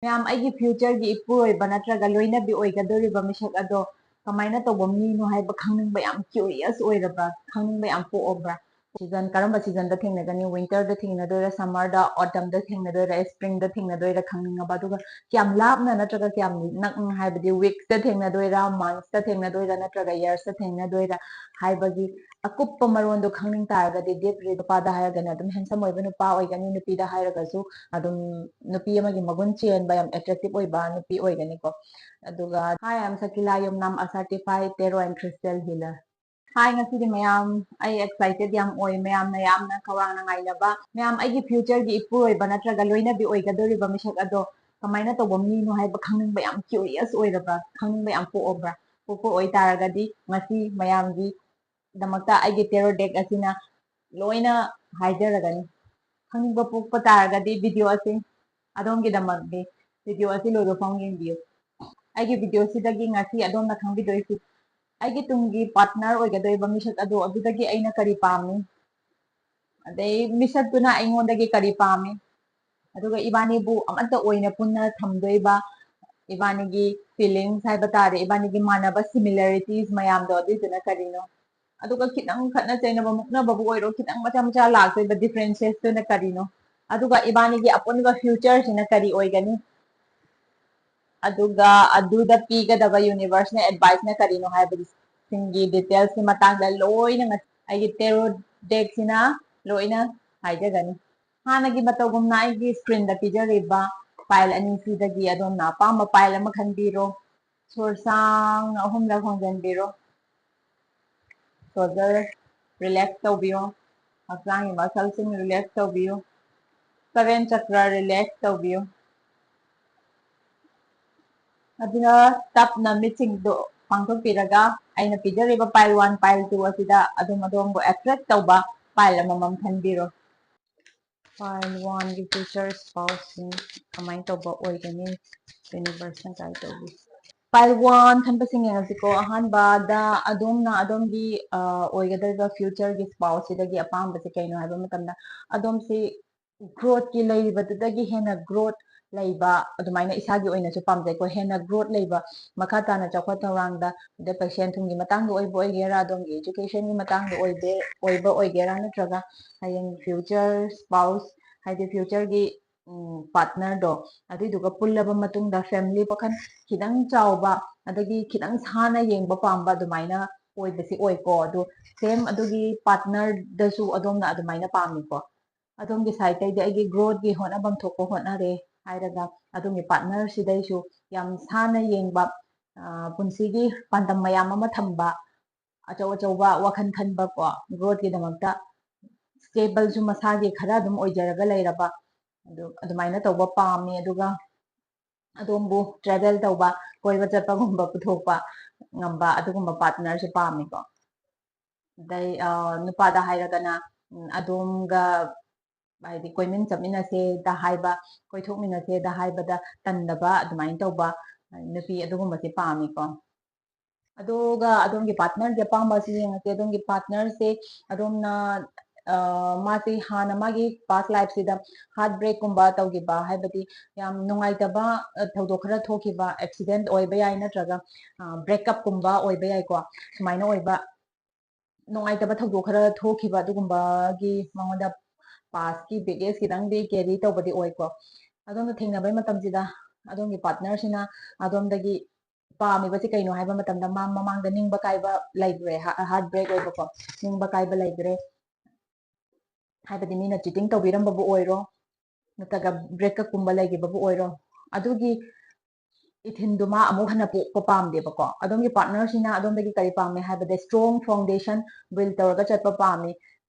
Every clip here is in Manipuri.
ꯃꯌꯥꯝ ꯑꯩꯒꯤ ꯐ꯭ꯌꯨꯆꯔꯒꯤ ꯏꯄꯨꯔꯣꯏꯕ ꯅꯠꯇ꯭ꯔꯒ ꯂꯣꯏꯅꯕꯤ ꯑꯣꯏꯒꯗꯧꯔꯤꯕ ꯃꯤꯁꯛ ꯑꯗꯣ ꯀꯃꯥꯏꯅ ꯇꯧꯕ ꯃꯤꯅꯣ ꯍꯥꯏꯕ ꯈꯪꯅꯤꯡꯕ ꯌꯥꯝ ꯀ꯭ꯌꯨꯔꯤꯌꯁ ꯑꯣꯏꯔꯕ꯭ꯔꯥ, ꯈꯪꯅꯤꯡꯕ ꯌꯥꯝ ꯄꯣꯛꯑꯕ꯭ꯔꯥ? ꯁꯤꯖꯟ ꯀꯔꯝꯕ ꯁꯤꯖꯟꯗ ꯊꯦꯡꯅꯒꯅꯤ? ꯋꯤꯟꯇꯔꯗ ꯊꯦꯡꯅꯗꯣꯏꯔꯥ, ꯁꯝꯃꯔꯗ, ꯑꯣꯇꯝꯗ ꯊꯦꯡꯅꯗꯣꯏꯔꯥ, ꯁꯄ꯭ꯔꯤꯡꯗ ꯊꯦꯡꯅꯗꯣꯏꯔꯥ ꯈꯪꯅꯤꯡꯉꯕ, ꯑꯗꯨꯒ ꯀꯌꯥꯝ ꯂꯥꯞꯅ ꯅꯠꯇ꯭ꯔꯒ ꯀꯌꯥꯝ ꯅꯛꯅ ꯍꯥꯏꯕꯗꯤ ꯋꯤꯛꯁꯇ ꯊꯦꯡꯅꯗꯣꯏꯔꯥ, ꯃꯟꯁꯇ ꯊꯦꯡꯅꯗꯣꯏꯔꯥ ꯅꯠꯇ꯭ꯔꯒ ꯌꯔꯁꯇ ꯊꯦꯡꯅꯗꯣꯏꯔꯥ ꯍꯥꯏꯕꯒꯤ ꯑꯀꯨꯞꯄ ꯃꯔꯣꯟꯗꯣ ꯈꯪꯅꯤꯡ ꯇꯥꯔꯒꯗꯤ ꯗꯤꯞ ꯔꯤꯗ ꯅꯨꯄꯥꯗ ꯍꯥꯏꯔꯒꯅ ꯑꯗꯨꯝ ꯍꯦꯟꯁꯝ ꯑꯣꯏꯕ ꯅꯨꯄꯥ ꯑꯣꯏꯒꯅꯤ, ꯅꯨꯄꯤꯗ ꯍꯥꯏꯔꯒꯁꯨ ꯑꯗꯨꯝ ꯅꯨꯄꯤ ꯑꯃꯒꯤ ꯃꯒꯨꯟ ꯆꯦꯟꯕ ꯌꯥꯝ ꯑꯦꯇ꯭ꯔꯦꯛꯇꯤꯞ ꯑꯣꯏꯕ ꯅꯨꯄꯤ ꯑꯣꯏꯒꯅꯤꯀꯣ. ꯑꯗꯨꯒ ꯍꯥꯏ am Shakeela Yumnam, a certified tarot and crystal healer. ꯍꯥꯏ ꯉꯁꯤꯗꯤ ꯃꯌꯥꯝ ꯑꯩ ꯑꯦꯛꯁꯥꯏꯇꯦड ꯌꯥꯝ ꯑꯣꯏ, ꯃꯌꯥꯝꯅ ꯌꯥꯝꯅ ꯈꯧꯔꯥꯡꯅ ꯉꯥꯏꯅꯕ, ꯃꯌꯥꯝ ꯑꯩꯒꯤ ꯐ꯭ꯌꯨꯆꯔꯒꯤ ꯏꯄꯨꯔꯣꯏꯕ ꯅꯠꯇ꯭ꯔꯒ ꯂꯣꯏꯅꯕꯤ ꯑꯣꯏꯒꯗꯧꯔꯤꯕ ꯃꯤꯁꯛ ꯑꯗꯣ ꯀꯃꯥꯏꯅ ꯇꯧꯕ ꯃꯤꯅꯣ ꯍꯥꯏꯕ ꯈꯪꯅꯤꯡꯕ ꯌꯥꯝ ꯀ꯭ꯌꯨꯔꯤꯌꯁ ꯑꯣꯏꯔꯕ꯭ꯔꯥ, ꯈꯪꯅꯤꯡꯕ ꯌꯥꯝ ꯄꯣꯛꯑꯕ꯭ꯔꯥ? ꯄꯣꯛꯄ ꯑꯣꯏꯇꯥꯔꯒꯗꯤ ꯉꯁꯤ ꯃꯌꯥꯝꯒꯤꯗꯃꯛꯇ ꯑꯩꯒꯤ ꯇꯦꯔꯣ ꯗꯦꯛ ꯑꯁꯤꯅ ꯂꯣꯏꯅ ꯍꯥꯏꯖꯔꯒꯅꯤ. ꯈꯪꯅꯤꯡꯕ ꯄꯣꯛꯄ ꯇꯥꯔꯒꯗꯤ ꯚꯤꯗꯤꯑꯣ ꯑꯁꯤ ꯑꯗꯣꯝꯒꯤꯗꯃꯛꯅꯤ. ꯚꯤꯗꯤꯑꯣ ꯑꯁꯤ ꯂꯣꯏꯕ ꯐꯥꯎ ꯌꯦꯡꯕꯤꯌꯨ. ꯑꯩꯒꯤ ꯚꯤꯗꯤꯑꯣꯁꯤꯗꯒꯤ ꯉꯁꯤ ꯑꯗꯣꯝꯅ ꯈꯪꯕꯤꯗꯣꯏꯁꯤ ꯑꯩꯒꯤ ꯇꯨꯡꯒꯤ ꯄꯥꯔꯠꯅꯔ ꯑꯣꯏꯒꯗꯧꯔꯤꯕ ꯃꯤꯁꯛ ꯑꯗꯣ ꯑꯗꯨꯗꯒꯤ ꯑꯩꯅ ꯀꯔꯤ ꯄꯥꯝꯃꯤ, ꯑꯗꯩ ꯃꯤꯁꯛꯇꯨꯅ ꯑꯩꯉꯣꯟꯗꯒꯤ ꯀꯔꯤ ꯄꯥꯝꯃꯤ, ꯑꯗꯨꯒ ꯏꯕꯥꯅꯤꯕꯨ ꯑꯃꯠꯇ ꯑꯣꯏꯅ ꯄꯨꯟꯅ ꯊꯝꯗꯣꯏꯕ ꯏꯕꯥꯅꯤꯒꯤ ꯐꯤꯂꯤꯡꯁ ꯍꯥꯏꯕ ꯇꯥꯔꯦ, ꯏꯕꯥꯅꯤꯒꯤ ꯃꯥꯟꯅꯕ ꯁꯤꯃꯤꯂꯔꯤꯇꯤꯁ ꯃꯌꯥꯝꯗꯣ ꯑꯗꯨꯏꯗꯨꯅ ꯀꯔꯤꯅꯣ, ꯑꯗꯨꯒ ꯈꯤꯇꯪ ꯈꯠꯅ ꯆꯩꯅꯕ ꯃꯨꯛꯅꯕꯕꯨ ꯑꯣꯏꯔꯣ, ꯈꯤꯇꯪ ꯃꯆꯥ ꯃꯆꯥ ꯂꯥꯛꯇꯣꯏꯕ ꯗꯤꯐ꯭ꯔꯦꯟꯁꯦꯁꯇꯨꯅ ꯀꯔꯤꯅꯣ, ꯑꯗꯨꯒ ꯏꯕꯥꯅꯤꯒꯤ ꯑꯄꯨꯟꯕ ꯐ꯭ꯌꯨꯆꯔꯁꯤꯅ ꯀꯔꯤ ꯑꯣꯏꯒꯅꯤ, ꯑꯗꯨꯒ ꯑꯗꯨꯗ ꯄꯤꯒꯗꯕ ꯌꯨꯅꯤꯚꯔꯁꯅ ꯑꯦꯗꯚꯥꯏꯁꯅ ꯀꯔꯤꯅꯣ ꯍꯥꯏꯕꯁꯤꯡꯒꯤ ꯗꯤꯇꯦꯜꯁꯀꯤ ꯃꯇꯥꯡꯗ ꯂꯣꯏꯅ ꯑꯩꯒꯤ ꯇꯦꯔꯣ ꯗꯦꯛꯁꯤꯅ ꯂꯣꯏꯅ ꯍꯥꯏꯖꯒꯅꯤ. ꯍꯥꯟꯅꯒꯤ ꯃꯇꯧꯒꯨꯝꯅ ꯑꯩꯒꯤ ꯁꯀ꯭ꯔꯤꯟꯗ ꯄꯤꯖꯔꯤꯕ ꯄꯥꯏꯜ ꯑꯅꯤꯁꯤꯗꯒꯤ ꯑꯗꯣꯝꯅ ꯑꯄꯥꯝꯕ ꯄꯥꯏꯜ ꯑꯃ ꯈꯟꯕꯤꯔꯣ. ꯁꯣꯔ ꯁꯥꯡꯅ 3ꯔꯛ ꯍꯣꯟꯖꯟꯕꯤꯔꯣ. ꯁꯣꯜꯖꯔ ꯔꯤꯂꯦꯛꯁ ꯇꯧꯕꯤꯌꯣ. ꯍꯛꯆꯥꯡꯒꯤ ꯃꯁꯜꯁꯤꯡ ꯔꯤꯂꯦꯛꯁ ꯇꯧꯕꯤꯌꯨ. 7 ꯆꯀ꯭ꯔ ꯔꯤꯂꯦꯛꯁ ꯇꯧꯕꯤꯌꯨ. ꯑꯗꯨꯅ ꯇꯞꯅ ꯃꯤꯠꯁꯤꯡꯗꯣ ꯄꯥꯡꯊꯣꯛꯄꯤꯔꯒ ꯑꯩꯅ ꯄꯤꯖꯔꯤꯕ ꯄꯥꯏꯜ 1, ꯄꯥꯏꯜ 2 ꯑꯁꯤꯗ ꯑꯗꯣꯝꯕꯨ ꯑꯦꯇ꯭ꯔꯦꯛ ꯇꯧꯕ ꯄꯥꯏꯜ ꯑꯃꯃꯝ ꯈꯟꯕꯤꯔꯣ. ꯄꯥꯏꯜ 1ꯒꯤ ꯐ꯭ꯌꯨꯆꯔ ꯁ꯭ꯄꯥꯎꯁꯤꯡ ꯀꯃꯥꯏꯅ ꯇꯧꯕ ꯑꯣꯏꯒꯅꯤ, ꯌꯨꯅꯤꯚꯔꯁꯅ ꯒꯥꯏꯗ ꯇꯧꯕꯤ. ꯄꯥꯏꯜ 1 ꯈꯟꯕꯁꯤꯡ ꯌꯦꯡꯉꯁꯤꯀꯣ. ꯑꯍꯥꯟꯕꯗ ꯑꯗꯣꯝꯅ ꯑꯗꯣꯝꯒꯤ ꯑꯣꯏꯒꯗꯧꯔꯤꯕ ꯐ꯭ꯌꯨꯆꯔꯒꯤ ꯁ꯭ꯄꯥꯎꯁꯤꯗꯒꯤ ꯑꯄꯥꯝꯕꯁꯤ ꯀꯩꯅꯣ ꯍꯥꯏꯕ ꯃꯇꯝꯗ ꯑꯗꯣꯝꯁꯤ ꯒ꯭ꯔꯣꯠꯀꯤ ꯂꯩꯔꯤꯕꯗꯨꯗꯒꯤ ꯍꯦꯟꯅ ꯒ꯭ꯔꯣꯠ ꯂꯩꯕ, ꯑꯗꯨꯃꯥꯏꯅ ꯏꯁꯥꯒꯤ ꯑꯣꯏꯅꯁꯨ ꯄꯥꯝꯖꯩꯀꯣ. ꯍꯦꯟꯅ ꯒ꯭ꯔꯣꯠ ꯂꯩꯕ, ꯃꯈꯥ ꯇꯥꯅ ꯆꯥꯎꯈꯠ ꯊꯧꯔꯥꯡꯗ, ꯁꯦꯟ ꯊꯨꯝꯒꯤ ꯃꯇꯥꯡꯗ ꯑꯣꯏꯕ ꯑꯣꯏꯒꯦꯔꯥ, ꯑꯗꯣꯝꯒꯤ ꯏꯗꯨꯀꯦꯁꯟꯒꯤ ꯃꯇꯥꯡꯗ ꯑꯣꯏꯕ ꯑꯣꯏꯒꯦꯔꯥ, ꯅꯠꯇ꯭ꯔꯒ ꯍꯌꯦꯡ ꯐ꯭ꯌꯨꯆꯔ ꯁ꯭ꯄꯥꯎꯁ ꯍꯥꯏꯗꯤ ꯐ꯭ꯌꯨꯆꯔꯒꯤ ꯄꯥꯔꯠꯅꯔꯗꯣ ꯑꯗꯨꯏꯗꯨꯒ ꯄꯨꯜꯂꯕ ꯃꯇꯨꯡꯗ ꯐꯦꯃꯤꯂꯤ ꯋꯥꯈꯜ ꯈꯤꯇꯪ ꯆꯥꯎꯕ, ꯑꯗꯒꯤ ꯈꯤꯇꯪ ꯁꯥꯟꯅ ꯌꯦꯡꯕ ꯄꯥꯝꯕ, ꯑꯗꯨꯃꯥꯏꯅ ꯑꯣꯏꯕꯁꯤ ꯑꯣꯏꯀꯣ. ꯑꯗꯨ ꯁꯦꯝ ꯑꯗꯨꯒꯤ ꯄꯥꯔꯠꯅꯔꯗꯁꯨ ꯑꯗꯣꯝꯅ ꯑꯗꯨꯃꯥꯏꯅ ꯄꯥꯝꯃꯤꯀꯣ. ꯑꯗꯣꯝꯒꯤ ꯁꯥꯏꯠꯇꯩꯗꯤ ꯑꯩꯒꯤ ꯒ꯭ꯔꯣꯠꯀꯤ ꯍꯣꯠꯅꯐꯝ ꯊꯣꯛꯄ ꯍꯣꯠꯅꯔꯦ ꯍꯥꯏꯔꯒ ꯑꯗꯣꯝꯒꯤ ꯄꯥꯔꯠꯅꯔꯁꯤꯗꯩꯁꯨ ꯌꯥꯝ ꯁꯥꯟꯅ ꯌꯦꯡꯕ, ꯄꯨꯟꯁꯤꯒꯤ ꯄꯥꯟꯗꯝ ꯃꯌꯥꯝ ꯑꯃ ꯊꯝꯕ, ꯑꯆꯧ ꯑꯆꯧꯕ ꯋꯥꯈꯜ ꯈꯟꯕꯀꯣ, ꯒ꯭ꯔꯣꯠꯀꯤꯗꯃꯛꯇ ꯁ꯭ꯇꯦꯕꯜꯁꯨ ꯃꯁꯥꯒꯤ ꯈꯔ ꯑꯗꯨꯝ ꯑꯣꯏꯖꯔꯒ ꯂꯩꯔꯕ, ꯑꯗꯨꯃꯥꯏꯅ ꯇꯧꯕ ꯄꯥꯝꯃꯤ. ꯑꯗꯨꯒ ꯑꯗꯣꯝꯕꯨ ꯇ꯭ꯔꯦꯚꯦꯜ ꯇꯧꯕ, ꯀꯣꯏꯕ ꯆꯠꯄꯒꯨꯝꯕ ꯄꯨꯊꯣꯛꯄ ꯉꯝꯕ ꯑꯗꯨꯒꯨꯝꯕ ꯄꯥꯔꯠꯅꯔꯁꯨ ꯄꯥꯝꯃꯤꯀꯣ. ꯑꯗꯩ ꯅꯨꯄꯥꯗ ꯍꯥꯏꯔꯒꯅ ꯑꯗꯣꯝꯒ ꯍꯥꯏꯗꯤ ꯀꯣꯏꯃꯤꯟ ꯆꯠꯃꯤꯟꯅꯁꯦꯗ ꯍꯥꯏꯕ, ꯀꯣꯏꯊꯣꯛꯃꯤꯟꯅꯁꯦꯗ ꯍꯥꯏꯕꯗ ꯇꯟꯗꯕ, ꯑꯗꯨꯃꯥꯏꯅ ꯇꯧꯕ ꯅꯨꯄꯤ ꯑꯗꯨꯒꯨꯝꯕꯁꯦ ꯄꯥꯝꯃꯤꯀꯣ. ꯑꯗꯨꯒ ꯑꯗꯣꯝꯒꯤ ꯄꯥꯔꯠꯅꯔꯒꯤ ꯑꯄꯥꯝꯕꯁꯤ ꯌꯦꯡꯉꯁꯦ. ꯑꯗꯣꯝꯒꯤ ꯄꯥꯔꯠꯅꯔꯁꯦ ꯑꯗꯣꯝꯅ ꯃꯥꯁꯤ ꯍꯥꯟꯅ ꯃꯥꯒꯤ ꯄꯥꯁ ꯂꯥꯏꯐꯁꯤꯗ ꯍꯥꯔꯠ ꯕ꯭ꯔꯦꯛꯀꯨꯝꯕ ꯇꯧꯈꯤꯕ, ꯍꯥꯏꯕꯗꯤ ꯌꯥꯝ ꯅꯨꯡꯉꯥꯏꯇꯕ ꯊꯧꯗꯣꯛ ꯈꯔ ꯊꯣꯛꯈꯤꯕ, ꯑꯦꯛꯁꯤꯗꯦꯟꯠ ꯑꯣꯏꯕ ꯌꯥꯏ, ꯅꯠꯇ꯭ꯔꯒ ꯕ꯭ꯔꯦꯛꯀꯞꯀꯨꯝꯕ ꯑꯣꯏꯕ ꯌꯥꯏꯀꯣ. ꯁꯨꯃꯥꯏꯅ ꯑꯣꯏꯕ ꯅꯨꯡꯉꯥꯏꯇꯕ ꯊꯧꯗꯣꯛ ꯈꯔ ꯊꯣꯛꯈꯤꯕ, ꯑꯗꯨꯒꯨꯝꯕꯒꯤ ꯃꯉꯣꯟꯗ ꯄꯥꯁꯀꯤ ꯕꯦꯒꯦꯖ ꯈꯤꯇꯪꯗꯤ ꯀꯦꯔꯤ ꯇꯧꯕꯗꯤ ꯑꯣꯏꯀꯣ. ꯑꯗꯣꯝꯅ ꯊꯦꯡꯅꯕꯩ ꯃꯇꯝꯁꯤꯗ ꯑꯗꯣꯝꯒꯤ ꯄꯥꯔꯠꯅꯔꯁꯤꯅ ꯑꯗꯣꯝꯗꯒꯤ ꯄꯥꯝꯃꯤꯕꯁꯤ ꯀꯩꯅꯣ ꯍꯥꯏꯕ ꯃꯇꯝꯗ ꯃꯃꯥꯡꯗ ꯅꯤꯡꯕ ꯀꯥꯏꯕ ꯂꯩꯈ꯭ꯔꯦ, ꯍꯥꯔꯠ ꯕ꯭ꯔꯦꯛ ꯑꯣꯏꯕꯀꯣ, ꯅꯤꯡꯕ ꯀꯥꯏꯕ ꯂꯩꯈ꯭ꯔꯦ, ꯍꯥꯏꯕꯗꯤ ꯃꯤꯅ ꯆꯤꯇꯤꯡ ꯇꯧꯕꯤꯔꯝꯕꯕꯨ ꯑꯣꯏꯔꯣ, ꯅꯠꯇ꯭ꯔꯒ ꯕ꯭ꯔꯦꯛꯀꯞꯀꯨꯝꯕ ꯂꯩꯈꯤꯕꯕꯨ ꯑꯣꯏꯔో, ꯑꯗꯨꯒꯤ ꯏꯊꯤꯟꯗꯨꯃ ꯑꯃꯨꯛ ꯍꯟꯅ ꯄꯣꯛꯄ ꯄꯥꯝꯗꯦꯕꯀꯣ. ꯑꯗꯣꯝꯒꯤ ꯄꯥꯔꯠꯅꯔꯁꯤꯅ ꯑꯗꯣꯝꯗꯒꯤ ꯀꯔꯤ ꯄꯥꯝꯃꯤ ꯍꯥꯏꯕꯗ ꯁ꯭ꯇ꯭ꯔꯣꯡ ꯐꯥꯎꯟꯗꯦꯁꯟ ꯕꯤꯜ ꯇꯧꯔꯒ ꯆꯠꯄ ꯄꯥꯝꯃꯤ.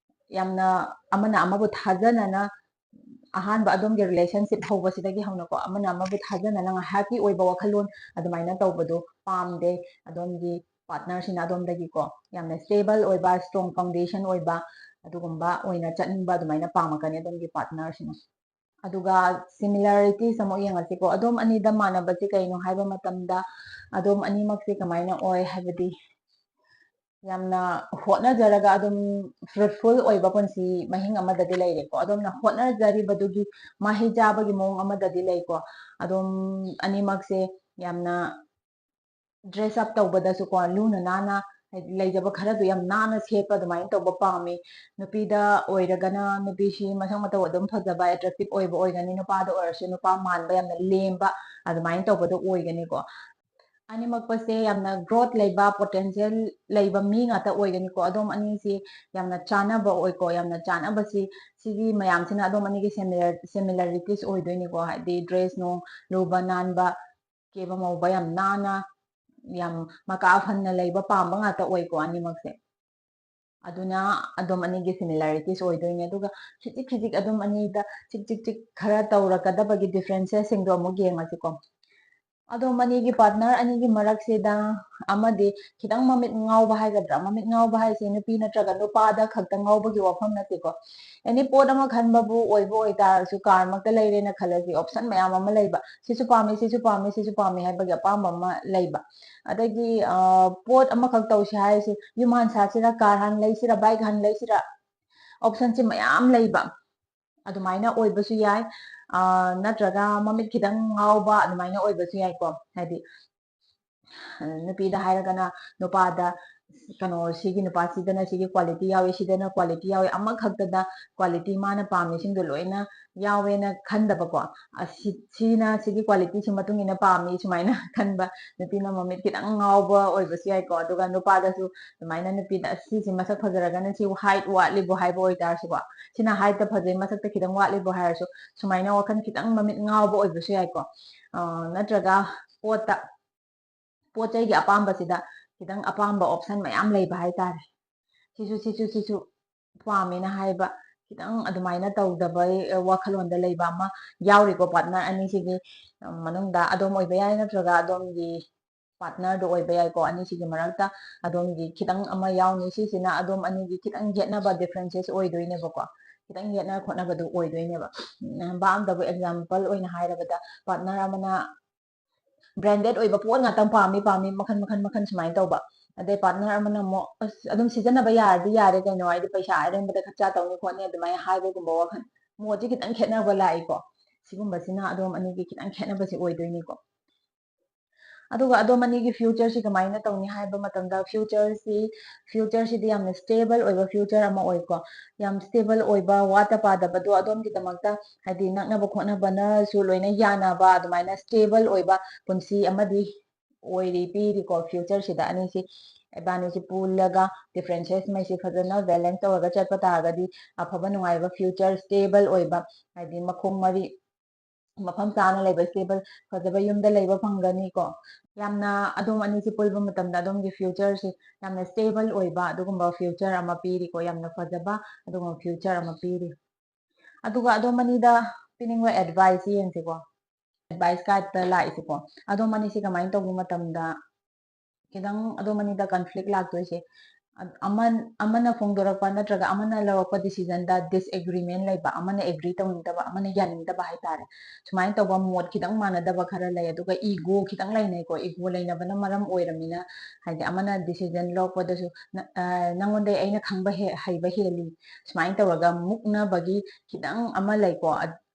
ꯌꯥꯝꯅ ꯑꯃꯅ ꯑꯃꯕꯨ ꯊꯥꯖꯅꯅ, ꯑꯍꯥꯟꯕ ꯑꯗꯣꯝꯒꯤ ꯔꯤꯂꯦꯁꯟꯁꯤꯞ ꯍꯧꯕꯁꯤꯗꯒꯤ ꯍꯧꯅꯀꯣ, ꯑꯃꯅ ꯑꯃꯕꯨ ꯊꯥꯖꯅꯅ ꯉꯥꯏꯍꯥꯛꯀꯤ ꯑꯣꯏꯕ ꯋꯥꯈꯜꯂꯣꯟ ꯑꯗꯨꯃꯥꯏꯅ ꯇꯧꯕꯗꯣ ꯄꯥꯝꯗꯦ. ꯑꯗꯣꯝꯒꯤ ꯄꯥꯔꯠꯅꯔꯁꯤꯅ ꯑꯗꯣꯝꯗꯒꯤꯀꯣ ꯌꯥꯝꯅ ꯁ꯭ꯇꯦꯕꯜ ꯑꯣꯏꯕ, ꯁ꯭ꯇ꯭ꯔꯣꯡ ꯐꯥꯎꯟꯗꯦꯁꯟ ꯑꯣꯏꯕ, ꯑꯗꯨꯒꯨꯝꯕ ꯑꯣꯏꯅ ꯆꯠꯅꯤꯡꯕ, ꯑꯗꯨꯃꯥꯏꯅ ꯄꯥꯝꯃꯛꯀꯅꯤ ꯑꯗꯣꯝꯒꯤ ꯄꯥꯔꯠꯅꯔꯁꯤꯅ. ꯑꯗꯨꯒ ꯁꯤꯃꯤꯂꯔꯤꯇꯤꯁ ꯑꯃꯨꯛ ꯌꯦꯡꯉꯁꯤꯀꯣ. ꯑꯗꯣꯝ ꯑꯅꯤꯗ ꯃꯥꯟꯅꯕꯁꯤ ꯀꯩꯅꯣ ꯍꯥꯏꯕ ꯃꯇꯝꯗ ꯑꯗꯣꯝ ꯑꯅꯤꯃꯛꯁꯤ ꯀꯃꯥꯏꯅ ꯑꯣꯏ ꯍꯥꯏꯕꯗꯤ ꯌꯥꯝꯅ ꯍꯣꯠꯅꯖꯔꯒ ꯑꯗꯨꯝ ꯐ꯭ꯔꯨꯠꯐꯨꯜ ꯑꯣꯏꯕ ꯄꯨꯟꯁꯤ ꯃꯍꯤꯡ ꯑꯃꯗꯗꯤ ꯂꯩꯔꯦꯀꯣ ꯑꯗꯣꯝꯅ ꯍꯣꯠꯅꯖꯔꯤꯕꯗꯨꯒꯤ ꯃꯍꯩ ꯆꯥꯕꯒꯤ ꯃꯑꯣꯡ ꯑꯃꯗꯗꯤ ꯂꯩꯀꯣ ꯑꯗꯨꯝ ꯑꯅꯤꯃꯛꯁꯦ ꯌꯥꯝꯅ ꯗ꯭ꯔꯦꯁ ꯑꯞ ꯇꯧꯕꯗꯁꯨꯀꯣ ꯂꯨꯅ ꯅꯥꯟꯅ ꯂꯩꯖꯕ ꯈꯔꯗꯣ ꯌꯥꯝ ꯅꯥꯟꯅ ꯁꯦꯠꯄ ꯑꯗꯨꯃꯥꯏꯅ ꯇꯧꯕ ꯄꯥꯝꯃꯤ ꯅꯨꯄꯤꯗ ꯑꯣꯏꯔꯒꯅ ꯅꯨꯄꯤꯁꯤ ꯃꯁꯛ ꯃꯇꯧ ꯑꯗꯨꯝ ꯐꯖꯕ ꯑꯦꯇ꯭ꯔꯦꯛꯇꯤꯞ ꯑꯣꯏꯕ ꯑꯣꯏꯒꯅꯤ ꯅꯨꯄꯥꯗ ꯑꯣꯏꯔꯁꯨ ꯅꯨꯄꯥ ꯃꯥꯟꯕ ꯌꯥꯝꯅ ꯂꯦꯝꯕ ꯑꯗꯨꯃꯥꯏꯅ ꯇꯧꯕꯗꯣ ꯑꯣꯏꯒꯅꯤꯀꯣ ꯑꯅꯤꯃꯛꯄꯁꯦ ꯌꯥꯝꯅ ꯒ꯭ꯔꯣꯊ ꯂꯩꯕ ꯄꯣꯇꯦꯟꯁꯤꯌꯦꯜ ꯂꯩꯕ ꯃꯤ ꯉꯥꯛꯇ ꯑꯣꯏꯒꯅꯤꯀꯣ ꯑꯗꯣꯝ ꯑꯅꯤꯁꯤ ꯌꯥꯝꯅ ꯆꯥꯟꯅꯕ ꯑꯣꯏꯀꯣ ꯌꯥꯝꯅ ꯆꯥꯟꯅꯕꯁꯤ ꯁꯤꯒꯤ ꯃꯌꯥꯝꯁꯤꯅ ꯑꯗꯣꯝ ꯑꯅꯤꯒꯤ ꯁꯤꯃꯤꯂꯔꯤꯇꯤꯁ ꯑꯣꯏꯗꯣꯏꯅꯤꯀꯣ ꯍꯥꯏꯗꯤ ꯗ꯭ꯔꯦꯁ ꯅꯨꯡ ꯂꯨꯕ ꯅꯥꯟꯕ ꯀꯦꯕ ꯃꯧꯕ ꯌꯥꯝ ꯅꯥꯟꯅ ꯌꯥꯝ ꯃꯀꯥ ꯐꯟꯅ ꯂꯩꯕ ꯄꯥꯝꯕ ꯉꯥꯛꯇ ꯑꯣꯏꯀꯣ ꯑꯅꯤꯃꯛꯁꯦ ꯑꯗꯨꯅ ꯑꯗꯣꯝ ꯑꯅꯤꯒꯤ ꯁꯤꯃꯤꯂꯔꯤꯇꯤꯁ ꯑꯣꯏꯗꯣꯏꯅꯦ ꯑꯗꯨꯒ ꯈꯤꯖꯤꯛ ꯈꯤꯖꯤꯛ ꯑꯗꯨꯝ ꯑꯅꯤꯗ ꯆꯤꯛ ꯆꯤꯛ ꯆꯤꯛ ꯈꯔ ꯇꯧꯔꯛꯀꯗꯕꯒꯤ ꯗꯤꯐ꯭ꯔꯦꯟꯁꯦꯁꯁꯤꯡꯗꯣ ꯑꯃꯨꯛ ꯌꯦꯡꯉꯁꯤꯀꯣ ꯑꯗꯣꯝ ꯑꯅꯤꯒꯤ ꯄꯥꯔꯠꯅꯔ ꯑꯅꯤꯒꯤ ꯃꯔꯛꯁꯤꯗ ꯑꯃꯗꯤ ꯈꯤꯇꯪ ꯃꯃꯤꯠ ꯉꯥꯎꯕ ꯍꯥꯏꯒꯗ꯭ꯔꯥ ꯃꯃꯤꯠ ꯉꯥꯎꯕ ꯍꯥꯏꯁꯦ ꯅꯨꯄꯤ ꯅꯠꯇ꯭ꯔꯒ ꯅꯨꯄꯥꯗ ꯈꯛꯇ ꯉꯥꯎꯕꯒꯤ ꯋꯥꯐꯝ ꯅꯠꯇꯦꯀꯣ ꯑꯦꯅꯤ ꯄꯣꯠ ꯑꯃ ꯈꯟꯕꯕꯨ ꯑꯣꯏꯕ ꯑꯣꯏꯇꯥꯔꯁꯨ ꯀꯥꯔꯃꯛꯇ ꯂꯩꯔꯦꯅ ꯈꯜꯂꯁꯤ ꯑꯣꯞꯁꯟ ꯃꯌꯥꯝ ꯑꯃ ꯂꯩꯕ ꯁꯤꯁꯨ ꯄꯥꯝꯃꯤ ꯁꯤꯁꯨ ꯄꯥꯝꯃꯤ ꯁꯤꯁꯨ ꯄꯥꯝꯃꯤ ꯍꯥꯏꯕꯒꯤ ꯑꯄꯥꯝꯕ ꯑꯃ ꯂꯩꯕ ꯑꯗꯒꯤ ꯄꯣꯠ ꯑꯃꯈꯛ ꯇꯧꯁꯤ ꯍꯥꯏꯔꯤꯁꯤ ꯌꯨꯝ ꯍꯥꯟ ꯁꯥꯁꯤꯔꯥ ꯀꯥꯔ ꯍꯥꯟ ꯂꯩꯁꯤꯔꯥ ꯕꯥꯏꯛ ꯍꯥꯟ ꯂꯩꯁꯤꯔꯥ ꯑꯣꯞꯁꯟꯁꯤ ꯃꯌꯥꯝ ꯂꯩꯕ ꯑꯗꯨꯃꯥꯏꯅ ꯑꯣꯏꯕꯁꯨ ꯌꯥꯏ ꯅꯠꯇ꯭ꯔꯒ ꯃꯃꯤꯠ ꯈꯤꯇꯪ ꯉꯥꯎꯕ ꯑꯗꯨꯃꯥꯏꯅ ꯑꯣꯏꯕꯁꯨ ꯌꯥꯏꯀꯣ ꯍꯥꯏꯗꯤ ꯅꯨꯄꯤꯗ ꯍꯥꯏꯔꯒꯅ ꯅꯨꯄꯥꯗ ꯀꯩꯅꯣ ꯁꯤꯒꯤ ꯅꯨꯄꯥꯁꯤꯗꯅ ꯁꯤꯒꯤ ꯀ꯭ꯋꯥꯂꯤꯇꯤ ꯌꯥꯎꯏ ꯁꯤꯗꯅ ꯀ꯭ꯋꯥꯂꯤꯇꯤ ꯌꯥꯎꯏ ꯑꯃꯈꯛꯇꯗ ꯀ꯭ꯋꯥꯂꯤꯇꯤ ꯃꯥꯅ ꯄꯥꯝꯃꯤꯁꯤꯡꯗꯣ ꯂꯣꯏꯅ ꯌꯥꯎꯋꯦꯅ ꯈꯟꯗꯕꯀꯣ ꯁꯤꯅ ꯁꯤꯒꯤ ꯀ꯭ꯋꯥꯂꯤꯇꯤꯁꯤ ꯃꯇꯨꯡ ꯏꯟꯅ ꯄꯥꯝꯃꯤ ꯁꯨꯃꯥꯏꯅ ꯈꯟꯕ ꯅꯨꯄꯤꯅ ꯃꯃꯤꯠ ꯈꯤꯇꯪ ꯉꯥꯎꯕ ꯑꯣꯏꯕꯁꯨ ꯌꯥꯏꯀꯣ ꯑꯗꯨꯒ ꯅꯨꯄꯥꯗꯁꯨ ꯑꯗꯨꯃꯥꯏꯅ ꯅꯨꯄꯤꯗ ꯁꯤꯁꯤ ꯃꯁꯛ ꯐꯖꯔꯒꯅ ꯁꯤ ꯍꯥꯏꯠ ꯋꯥꯠꯂꯤꯕꯣ ꯍꯥꯏꯕ ꯑꯣꯏꯇꯥꯔꯁꯨꯀꯣ ꯁꯤꯅ ꯍꯥꯏꯠꯇ ꯐꯖꯩ ꯃꯁꯛꯇ ꯈꯤꯇꯪ ꯋꯥꯠꯂꯤꯕꯣ ꯍꯥꯏꯔꯁꯨ ꯁꯨꯃꯥꯏꯅ ꯋꯥꯈꯜ ꯈꯤꯇꯪ ꯃꯃꯤꯠ ꯉꯥꯎꯕ ꯑꯣꯏꯕꯁꯨ ꯌꯥꯏꯀꯣ ꯅꯠꯇ꯭ꯔꯒ ꯄꯣꯠ ꯆꯩꯒꯤ ꯑꯄꯥꯝꯕꯁꯤꯗ ꯈꯤꯇꯪ ꯑꯄꯥꯝꯕ ꯑꯣꯞꯁꯟ ꯃꯌꯥꯝ ꯂꯩꯕ ꯍꯥꯏꯇꯥꯔꯦ ꯁꯤꯁꯨ ꯄꯥꯝꯃꯦꯅ ꯍꯥꯏꯕ ꯈꯤꯇꯪ ꯑꯗꯨꯃꯥꯏꯅ ꯇꯧꯗꯕ ꯋꯥꯈꯜꯂꯣꯟꯗ ꯂꯩꯕ ꯑꯃ ꯌꯥꯎꯔꯤꯀꯣ ꯄꯥꯔꯠꯅꯔ ꯑꯅꯤꯁꯤꯒꯤ ꯃꯅꯨꯡꯗ ꯑꯗꯣꯝ ꯑꯣꯏꯕ ꯌꯥꯏ ꯅꯠꯇ꯭ꯔꯒ ꯑꯗꯣꯝꯒꯤ ꯄꯥꯔꯠꯅꯔꯗꯣ ꯑꯣꯏꯕ ꯌꯥꯏꯀꯣ ꯑꯅꯤꯁꯤꯒꯤ ꯃꯔꯛꯇ ꯑꯗꯣꯝꯒꯤ ꯈꯤꯇꯪ ꯑꯃ ꯌꯥꯎꯅꯤ ꯁꯤꯁꯤꯅ ꯑꯗꯣꯝ ꯑꯅꯤꯒꯤ ꯈꯤꯇꯪ ꯌꯦꯠꯅꯕ ꯗꯤꯐ꯭ꯔꯦꯟꯁꯦꯁ ꯑꯣꯏꯗꯣꯏꯅꯦꯕꯀꯣ ꯈꯤꯇꯪ ꯌꯦꯠꯅ ꯈꯣꯠꯅꯕꯗꯨ ꯑꯣꯏꯗꯣꯏꯅꯦꯕ ꯕꯥꯝꯗꯕꯨ ꯑꯦꯛꯖꯥꯝꯄꯜ ꯑꯣꯏꯅ ꯍꯥꯏꯔꯕꯗ ꯄꯥꯔꯠꯅꯔ ꯑꯃꯅ ꯕ꯭ꯔꯦꯟꯗꯦड ꯑꯣꯏꯕ ꯄꯣꯠ ꯉꯥꯛꯇꯪ ꯄꯥꯝꯃꯤ ꯃꯈꯟ ꯁꯨꯃꯥꯏꯅ ꯇꯧꯕ ꯑꯗꯩ ꯄꯥꯔꯠꯅꯔ ꯑꯃꯅ ꯑꯃꯨꯛ ꯑꯗꯨꯝ ꯁꯤꯖꯤꯟꯅꯕ ꯌꯥꯔꯗꯤ ꯌꯥꯔꯦ ꯀꯩꯅꯣ ꯍꯥꯏꯗꯤ ꯄꯩꯁꯥ ꯑꯔꯦꯝꯕꯗ ꯈꯔꯆꯥ ꯇꯧꯅꯤ ꯈꯣꯠꯅꯤ ꯑꯗꯨꯃꯥꯏꯅ ꯍꯥꯏꯕꯒꯨꯝꯕ ꯋꯥꯈꯜ ꯃꯣꯠꯁꯤ ꯈꯤꯇꯪ ꯈꯦꯠꯅꯕ ꯂꯥꯛꯏꯀꯣ ꯁꯤꯒꯨꯝꯕꯁꯤꯅ ꯑꯗꯣꯝ ꯑꯅꯤꯒꯤ ꯈꯤꯇꯪ ꯈꯦꯠꯅꯕꯁꯤ ꯑꯣꯏꯗꯣꯏꯅꯤꯀꯣ ꯑꯗꯨꯒ ꯑꯗꯣꯝ ꯑꯅꯤꯒꯤ ꯐ꯭ꯌꯨꯆꯔꯁꯤ ꯀꯃꯥꯏꯅ ꯇꯧꯅꯤ ꯍꯥꯏꯕ ꯃꯇꯝꯗ ꯐ꯭ꯌꯨꯆꯔꯁꯤꯗꯤ ꯌꯥꯝꯅ ꯁ꯭ꯇꯦꯕꯜ ꯑꯣꯏꯕ ꯐ꯭ꯌꯨꯆꯔ ꯑꯃ ꯑꯣꯏꯀꯣ ꯌꯥꯝ ꯁ꯭ꯇꯦꯕꯜ ꯑꯣꯏꯕ ꯋꯥꯠꯇ ꯄꯥꯗꯕꯗꯣ ꯑꯗꯣꯝꯒꯤꯗꯃꯛꯇ ꯍꯥꯏꯗꯤ ꯅꯛꯅꯕ ꯈꯣꯠꯅꯕꯅꯁꯨ ꯂꯣꯏꯅ ꯌꯥꯅꯕ ꯑꯗꯨꯃꯥꯏꯅ ꯁ꯭ꯇꯦꯕꯜ ꯑꯣꯏꯕ ꯄꯨꯟꯁꯤ ꯑꯃꯗꯤ ꯄꯤꯔꯤꯀꯣ ꯐ꯭ꯌꯨꯆꯔꯁꯤꯗ ꯑꯅꯤꯁꯤ ꯏꯕꯥꯅꯤꯁꯤ ꯄꯨꯜꯂꯒ ꯗꯤꯐ꯭ꯔꯦꯟꯁꯦꯁ ꯃꯩꯁꯤ ꯐꯖꯅ ꯕꯦꯂꯦꯟꯁ ꯇꯧꯔꯒ ꯆꯠꯄ ꯇꯥꯔꯒꯗꯤ ꯑꯐꯕ ꯅꯨꯡꯉꯥꯏꯕ ꯐ꯭ꯌꯨꯆꯔ ꯁ꯭ꯇꯦꯕꯜ ꯑꯣꯏꯕ ꯍꯥꯏꯗꯤ ꯃꯈꯣꯡ ꯃꯔꯤ ꯃꯐꯝ ꯆꯥꯅ ꯂꯩꯕ ꯁ꯭ꯇꯦꯕꯜ ꯐꯖꯕ ꯌꯨꯝꯗ ꯂꯩꯕ ꯐꯪꯒꯅꯤꯀꯣ ꯌꯥꯝꯅ ꯑꯗꯣꯝ ꯑꯅꯤꯁꯤ ꯄꯨꯜꯕ ꯃꯇꯝꯗ ꯑꯗꯣꯝꯒꯤ ꯐ꯭ꯌꯨꯆꯔꯁꯤ ꯌꯥꯝꯅ ꯁ꯭ꯇꯦꯕꯜ ꯑꯣꯏꯕ ꯑꯗꯨꯒꯨꯝꯕ ꯐ꯭ꯌꯨꯆꯔ ꯑꯃ ꯄꯤꯔꯤꯀꯣ ꯌꯥꯝꯅ ꯐꯖꯕ ꯑꯗꯨꯒꯨꯝꯕ ꯐ꯭ꯌꯨꯆꯔ ꯑꯃ ꯄꯤꯔꯤ ꯑꯗꯨꯒ ꯑꯗꯣꯝ ꯑꯅꯤꯗ ꯄꯤꯅꯤꯡꯕ ꯑꯦꯗꯚꯥꯏꯁ ꯌꯦꯡꯁꯤꯀꯣ ꯑꯦꯗꯚꯥꯏꯁ ꯀꯥꯔꯠꯇ ꯂꯥꯛꯏꯁꯤꯀꯣ ꯑꯗꯣꯝ ꯑꯅꯤꯁꯤ ꯀꯃꯥꯏꯅ ꯇꯧꯕ ꯃꯇꯝꯗ ꯈꯤꯇꯪ ꯑꯗꯣꯝ ꯑꯅꯤꯗ ꯀꯟꯐ꯭ꯂꯤꯛ ꯂꯥꯛꯇꯣꯏꯁꯦ ꯑꯃꯅ ꯐꯣꯡꯗꯣꯔꯛꯄ ꯅꯠꯇ꯭ꯔꯒ ꯑꯃꯅ ꯂꯧꯔꯛꯄ ꯗꯤꯁꯤꯖꯟꯗ ꯗꯤꯁꯑꯦꯒ꯭ꯔꯤꯃꯦꯟ ꯂꯩꯕ ꯑꯃꯅ ꯑꯦꯒ꯭ꯔꯤ ꯇꯧꯅꯤꯡꯗꯕ ꯑꯃꯅ ꯌꯥꯅꯤꯡꯗꯕ ꯍꯥꯏꯇꯥꯔꯦ ꯁꯨꯃꯥꯏꯅ ꯇꯧꯕ ꯃꯣꯠ ꯈꯤꯇꯪ ꯃꯥꯟꯅꯗꯕ ꯈꯔ ꯂꯩ ꯑꯗꯨꯒ ꯏꯒꯣ ꯈꯤꯇꯪ ꯂꯩꯅꯩꯀꯣ ꯏꯒꯣ ꯂꯩꯅꯕꯅ ꯃꯔꯝ ꯑꯣꯏꯔꯝꯅꯤꯅ ꯍꯥꯏꯗꯤ ꯑꯃꯅ ꯗꯤꯁꯤꯖꯟ ꯂꯧꯔꯛꯄꯗꯁꯨ ꯅꯪꯉꯣꯟꯗꯩ ꯑꯩꯅ ꯈꯪꯕ ꯍꯩꯕ ꯍꯦꯜꯂꯤ ꯁꯨꯃꯥꯏꯅ ꯇꯧꯔꯒ ꯃꯨꯛꯅꯕꯒꯤ ꯈꯤꯇꯪ ꯑꯃ ꯂꯩꯀꯣ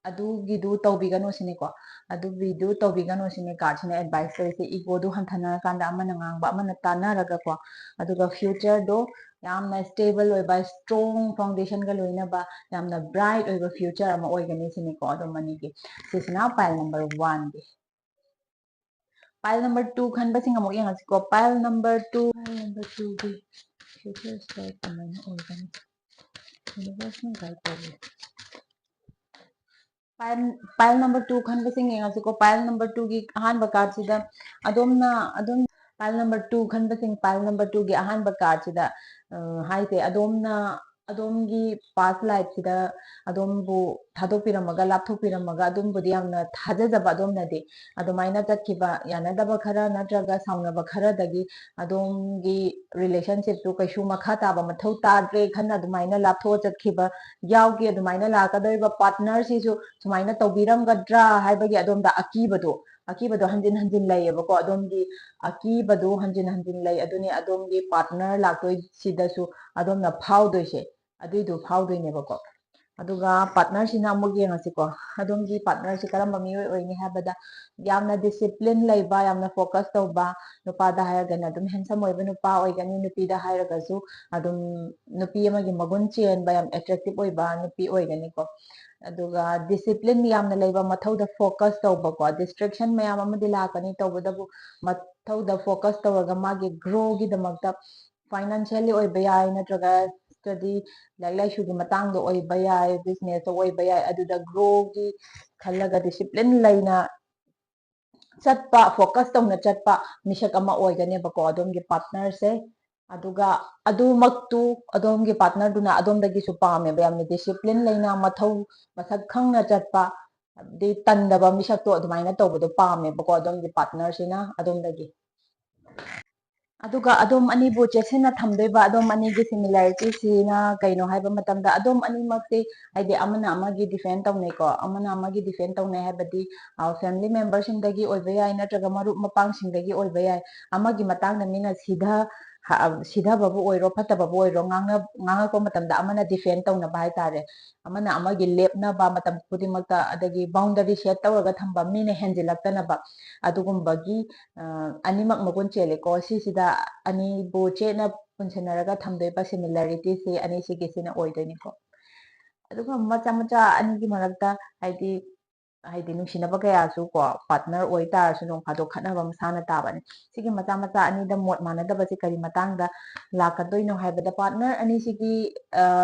ꯑꯗꯨꯒꯤꯗꯨ ꯇꯧꯕꯤꯒꯅꯨ ꯁꯤꯅꯤꯀꯣ ꯑꯗꯨꯒꯤꯗꯨ ꯇꯧꯕꯤꯒꯅꯨ ꯁꯤꯅꯤ ꯀꯥꯔꯠꯁꯤꯅ ꯑꯦꯗꯚꯥꯏꯁ ꯇꯧꯔꯤꯁꯦ ꯏꯒꯣꯗꯨ ꯍꯟꯊꯅꯔꯀꯥꯟꯗ ꯑꯃꯅ ꯉꯥꯡꯕ ꯑꯃꯅ ꯇꯥꯟꯅꯔꯒꯀꯣ ꯑꯗꯨꯒ ꯐ꯭ꯌꯨꯆꯔꯗꯣ ꯌꯥꯝꯅ ꯁ꯭ꯇꯦꯕꯜ ꯑꯣꯏꯕ ꯁ꯭ꯇ꯭ꯔꯣꯡ ꯐꯥꯎꯟꯗꯦꯁꯟꯒ ꯂꯣꯏꯅꯕ ꯌꯥꯝꯅ ꯕ꯭ꯔꯥꯏꯠ ꯑꯣꯏꯕ ꯐ꯭ꯌꯨꯆꯔ ꯑꯃ ꯑꯣꯏꯒꯅꯤ ꯁꯤꯅꯤꯀꯣ ꯑꯗꯣꯝ ꯑꯅꯤꯒꯤ ꯁꯤꯁꯤꯅ ꯄꯥꯏꯜ ꯅꯝꯕꯔ 1ꯒꯤ ꯄꯥꯏꯜ ꯅꯝꯕꯔ 2 ꯈꯟꯕꯁꯤꯡ ꯑꯃꯨꯛ ꯌꯦꯡꯉꯁꯤꯀꯣ ꯄꯥꯏꯜ ꯅꯝꯕꯔ 2ꯒꯤ ꯐ꯭ꯌꯨꯆꯔꯁꯦ ꯀꯃꯥꯏꯅ ꯑꯣꯏꯒꯅꯤ ꯌꯨꯅꯤꯚꯔꯁꯅ ꯒꯥꯏꯗ ꯇꯧꯕꯤ ꯄꯥꯏꯜ ꯅꯝꯕꯔ 2 ꯈꯟꯕꯁꯤꯡ ꯌꯦꯡꯉꯁꯤꯀꯣ ꯄꯥꯏꯜ ꯅꯝꯕꯔ 2ꯒꯤ ꯑꯍꯥꯟꯕ ꯀꯥꯔꯠꯁꯤꯗ ꯑꯗꯣꯝꯅ ꯑꯗꯨꯝ ꯄꯥꯏꯜ ꯅꯝꯕꯔ 2 ꯈꯟꯕꯁꯤꯡ ꯄꯥꯏꯜ ꯅꯝꯕꯔ 2ꯒꯤ ꯑꯍꯥꯟꯕ ꯀꯥꯔꯠꯁꯤꯗ ꯍꯥꯏꯁꯦ ꯑꯗꯣꯝꯒꯤ ꯄꯥꯁ ꯂꯥꯏꯐꯁꯤꯗ ꯑꯗꯣꯝꯕꯨ ꯊꯥꯗꯣꯛꯄꯤꯔꯝꯃꯒ ꯂꯥꯞꯊꯣꯛꯄꯤꯔꯝꯃꯒ ꯑꯗꯣꯝꯕꯨꯗꯤ ꯌꯥꯝꯅ ꯊꯥꯖꯖꯕ ꯑꯗꯣꯝꯅꯗꯤ ꯑꯗꯨꯃꯥꯏꯅ ꯆꯠꯈꯤꯕ ꯌꯥꯅꯗꯕ ꯈꯔ ꯅꯠꯇ꯭ꯔꯒ ꯁꯥꯎꯅꯕ ꯈꯔꯗꯒꯤ ꯑꯗꯣꯝꯒꯤ ꯔꯤꯂꯦꯁꯟꯁꯤꯞꯇꯨ ꯀꯩꯁꯨ ꯃꯈꯥ ꯇꯥꯕ ꯃꯊꯧ ꯇꯥꯗ꯭ꯔꯦ ꯈꯟꯅ ꯑꯗꯨꯃꯥꯏꯅ ꯂꯥꯞꯊꯣꯛꯑ ꯆꯠꯈꯤꯕ ꯌꯥꯎꯈꯤ ꯑꯗꯨꯃꯥꯏꯅ ꯂꯥꯛꯀꯗꯧꯔꯤꯕ ꯄꯥꯔꯠꯅꯔꯁꯤꯁꯨ ꯁꯨꯃꯥꯏꯅ ꯇꯧꯕꯤꯔꯝꯒꯗ꯭ꯔꯥ ꯍꯥꯏꯕꯒꯤ ꯑꯗꯣꯝꯗ ꯑꯀꯤꯕꯗꯣ ꯑꯀꯤꯕꯗꯣ ꯍꯟꯖꯤꯟ ꯍꯟꯖꯤꯟ ꯂꯩꯌꯦꯕꯀꯣ ꯑꯗꯣꯝꯒꯤ ꯑꯀꯤꯕꯗꯣ ꯍꯟꯖꯤꯟ ꯍꯟꯖꯤꯟ ꯂꯩ ꯑꯗꯨꯅꯤ ꯑꯗꯣꯝꯒꯤ ꯄꯥꯔꯠꯅꯔ ꯂꯥꯛꯇꯣꯏꯁꯤꯗꯁꯨ ꯑꯗꯣꯝꯅ ꯐꯥꯎꯗꯣꯏꯁꯦ ꯑꯗꯨꯏꯗꯣ ꯐꯥꯎꯗꯣꯏꯅꯦꯕꯀꯣ ꯑꯗꯨꯒ ꯄꯥꯔꯠꯅꯔꯁꯤꯅ ꯑꯃꯨꯛ ꯌꯦꯡꯉꯁꯤꯀꯣ ꯑꯗꯣꯝꯒꯤ ꯄꯥꯔꯠꯅꯔꯁꯤ ꯀꯔꯝꯕ ꯃꯤꯑꯣꯏ ꯑꯣꯏꯅꯤ ꯍꯥꯏꯕꯗ ꯌꯥꯝꯅ ꯗꯤꯁꯤꯄ꯭ꯂꯤꯟ ꯂꯩꯕ ꯌꯥꯝꯅ ꯐꯣꯀꯁ ꯇꯧꯕ ꯅꯨꯄꯥꯗ ꯍꯥꯏꯔꯒꯅ ꯑꯗꯨꯝ ꯍꯦꯟꯁꯝ ꯑꯣꯏꯕ ꯅꯨꯄꯥ ꯑꯣꯏꯒꯅꯤ ꯅꯨꯄꯤꯗ ꯍꯥꯏꯔꯒꯁꯨ ꯑꯗꯨꯝ ꯅꯨꯄꯤ ꯑꯃꯒꯤ ꯃꯒꯨꯟ ꯆꯦꯟꯕ ꯌꯥꯝ ꯑꯦꯇ꯭ꯔꯦꯛꯇꯤꯞ ꯑꯣꯏꯕ ꯅꯨꯄꯤ ꯑꯣꯏꯒꯅꯤꯀꯣ ꯑꯗꯨꯒ ꯗꯤꯁꯤꯄ꯭ꯂꯤꯟ ꯌꯥꯝꯅ ꯂꯩꯕ ꯃꯊꯧꯗ ꯐꯣꯀꯁ ꯇꯧꯕꯀꯣ ꯗꯤꯁꯇ꯭ꯔꯦꯛꯁꯟ ꯃꯌꯥꯝ ꯑꯃꯗꯤ ꯂꯥꯛꯀꯅꯤ ꯇꯧꯕꯇꯕꯨ ꯃꯊꯧꯗ ꯐꯣꯀꯁ ꯇꯧꯔꯒ ꯃꯥꯒꯤ ꯒ꯭ꯔꯣꯒꯤꯗꯃꯛꯇ ꯐꯥꯏꯅꯥꯟꯁꯤꯌꯦꯜꯂꯤ ꯑꯣꯏꯕ ꯌꯥꯏ ꯅꯠꯇ꯭ꯔꯒ ꯁ꯭ꯇꯗꯤ ꯂꯥꯏꯔꯤꯛ ꯂꯥꯏꯁꯨꯒꯤ ꯃꯇꯥꯡꯗ ꯑꯣꯏꯕ ꯌꯥꯏ ꯕꯤꯖꯤꯅꯦꯁꯇ ꯑꯣꯏꯕ ꯌꯥꯏ ꯑꯗꯨꯗ ꯒ꯭ꯔꯣꯒꯤ ꯈꯜꯂꯒ ꯗꯤꯁꯤꯄ꯭ꯂꯤꯟ ꯂꯩꯅ ꯆꯠꯄ ꯐꯣꯀꯁ ꯇꯧꯅ ꯆꯠꯄ ꯃꯤꯁꯛ ꯑꯃ ꯑꯣꯏꯒꯅꯦꯕꯀꯣ ꯑꯗꯣꯝꯒꯤ ꯄꯥꯔꯠꯅꯔꯁꯦ ꯑꯗꯨꯒ ꯑꯗꯨꯃꯛꯇꯨ ꯑꯗꯣꯝꯒꯤ ꯄꯥꯔꯠꯅꯔꯗꯨꯅ ꯑꯗꯣꯝꯗꯒꯤꯁꯨ ꯄꯥꯝꯃꯦꯕ ꯌꯥꯝꯅ ꯗꯤꯁꯤꯄ꯭ꯂꯤꯟ ꯂꯩꯅ ꯃꯊꯧ ꯃꯁꯛ ꯈꯪꯅ ꯆꯠꯄ ꯍꯥꯏꯕꯗꯤ ꯇꯟꯗꯕ ꯃꯤꯁꯛꯇꯣ ꯑꯗꯨꯃꯥꯏꯅ ꯇꯧꯕꯗꯣ ꯄꯥꯝꯃꯦꯕꯀꯣ ꯑꯗꯣꯝꯒꯤ ꯄꯥꯔꯠꯅꯔꯁꯤꯅ ꯑꯗꯣꯝꯗꯒꯤ ꯑꯗꯨꯒ ꯑꯗꯣꯝ ꯑꯅꯤꯕꯨ ꯆꯦꯠꯁꯤꯟꯅ ꯊꯝꯗꯣꯏꯕ ꯑꯗꯣꯝ ꯑꯅꯤꯒꯤ ꯁꯤꯃꯤꯂꯥꯔꯤꯇꯤꯁꯤꯅ ꯀꯩꯅꯣ ꯍꯥꯏꯕ ꯃꯇꯝꯗ ꯑꯗꯣꯝ ꯑꯅꯤꯃꯛꯇꯤ ꯍꯥꯏꯗꯤ ꯑꯃꯅ ꯑꯃꯒꯤ ꯗꯤꯐꯦꯟ ꯇꯧꯅꯩꯀꯣ ꯑꯃꯅ ꯑꯃꯒꯤ ꯗꯤꯐꯦꯟ ꯇꯧꯅꯩ ꯍꯥꯏꯕꯗꯤ ꯐꯦꯃꯤꯂꯤ ꯃꯦꯝꯕꯔꯁꯤꯡꯗꯒꯤ ꯑꯣꯏꯕ ꯌꯥꯏ ꯅꯠꯇ꯭ꯔꯒ ꯃꯔꯨꯞ ꯃꯄꯥꯡꯁꯤꯡꯗꯒꯤ ꯑꯣꯏꯕ ꯌꯥꯏ ꯑꯃꯒꯤ ꯃꯇꯥꯡꯗ ꯃꯤꯅ ꯁꯤꯙꯕꯕꯨ ꯑꯣꯏꯔꯣ ꯐꯠꯇꯕꯕꯨ ꯑꯣꯏꯔꯣ ꯉꯥꯡꯉꯛꯄ ꯃꯇꯝꯗ ꯑꯃꯅ ꯗꯤꯐꯦꯟ ꯇꯧꯅꯕ ꯍꯥꯏꯇꯥꯔꯦ ꯑꯃꯅ ꯑꯃꯒꯤ ꯂꯦꯞꯅꯕ ꯃꯇꯝ ꯈꯨꯗꯤꯡꯃꯛꯇ ꯑꯗꯒꯤ ꯕꯥꯎꯟꯗꯔꯤ ꯁꯦꯠ ꯇꯧꯔꯒ ꯊꯝꯕ ꯃꯤꯅ ꯍꯦꯟꯖꯤꯜꯂꯛꯇꯅꯕ ꯑꯗꯨꯒꯨꯝꯕꯒꯤ ꯑꯅꯤꯃꯛ ꯃꯒꯨꯟ ꯆꯦꯜꯂꯦꯀꯣ ꯁꯤꯁꯤꯗ ꯑꯅꯤꯕꯨ ꯆꯦꯠꯅ ꯄꯨꯟꯁꯤꯟꯅꯔꯒ ꯊꯝꯗꯣꯏꯕ ꯁꯤꯃꯤꯂꯥꯔꯤꯇꯤꯁꯤ ꯑꯅꯤꯁꯤꯒꯤꯁꯤꯅ ꯑꯣꯏꯗꯣꯏꯅꯤꯀꯣ ꯑꯗꯨꯒ ꯃꯆꯥ ꯃꯆꯥ ꯑꯅꯤꯒꯤ ꯃꯔꯛꯇ ꯍꯥꯏꯗꯤ ꯅꯨꯡꯁꯤꯅꯕ ꯀꯌꯥꯁꯨ ꯀꯣ ꯄꯥꯔꯠꯅꯔ ꯑꯣꯏꯇꯥꯔꯁꯨ ꯅꯣꯡ ꯐꯥꯗꯣꯛ ꯈꯠꯅꯕ ꯃꯁꯥꯅ ꯇꯥꯕꯅꯤ ꯁꯤꯒꯤ ꯃꯆꯥ ꯃꯆꯥ ꯑꯅꯤꯗ ꯃꯣꯠ ꯃꯥꯟꯅꯗꯕꯁꯤ ꯀꯔꯤ ꯃꯇꯥꯡꯗ ꯂꯥꯛꯀꯗꯣꯏꯅꯣ ꯍꯥꯏꯕꯗ ꯄꯥꯔꯠꯅꯔ ꯑꯅꯤꯁꯤꯒꯤ